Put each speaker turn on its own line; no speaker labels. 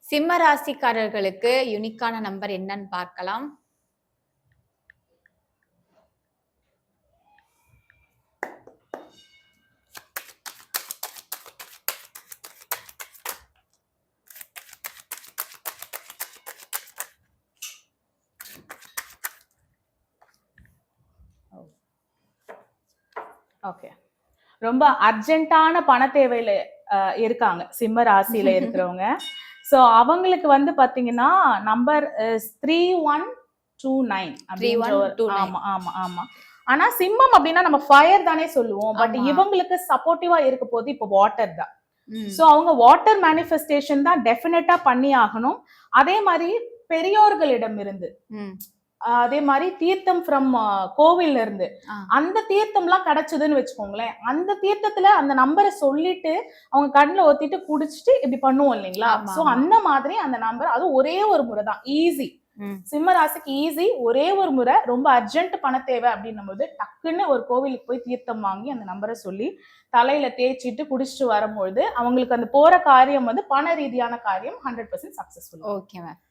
சிம்ம ராசிக்காரர்களுக்கு யூனிக்கான நம்பர் என்னன்னு பார்க்கலாம்.
ஓகே, ரொம்ப அர்ஜென்ட்டான பண தேவையில இருக்காங்க சிம்ம ராசியில இருக்கிறவங்க. சோ அவங்களுக்கு வந்து பாத்தீங்கன்னா நம்பர் 3129 அப்படின்ற ஆமா ஆமா ஆமா. ஆனா சிம்மம் அப்படின்னா நம்ம ஃபயர் தானே சொல்லுவோம். பட் இவங்களுக்கு சப்போர்ட்டிவா இருக்க போது இப்போ வாட்டர் தான். சோ அவங்க வாட்டர் மேனிஃபெஸ்டேஷன் தான் டெஃபினட்டா பண்ணி ஆகணும். அதே மாதிரி பெரியோர்களிடம் இருந்து, அதே மாதிரி தீர்த்தம் ஃப்ரம் கோவில்ல இருந்து அந்த தீர்த்தம் எல்லாம் கிடைச்சதுன்னு வச்சுக்கோங்களேன். அந்த தீர்த்தத்துல அந்த நம்பரை சொல்லிட்டு அவங்க கண்ணுல ஒத்திட்டு குடிச்சிட்டு இப்படி பண்ணுவோம் இல்லைங்களா? சோ அந்த மாதிரி அந்த நம்பர், அது ஒரே ஒரு முறை தான், ஈஸி. சிம்ம ராசிக்கு ஈஸி, ஒரே ஒரு முறை. ரொம்ப அர்ஜென்ட் பண தேவை அப்படின்னும் போது டக்குன்னு ஒரு கோவிலுக்கு போய் தீர்த்தம் வாங்கி அந்த நம்பரை சொல்லி தலையில தேய்ச்சிட்டு குடிச்சிட்டு வரும்பொழுது அவங்களுக்கு அந்த போற காரியம் வந்து பண ரீதியான காரியம் 100% சக்சஸ்ஃபுல்.
Okay ma'am.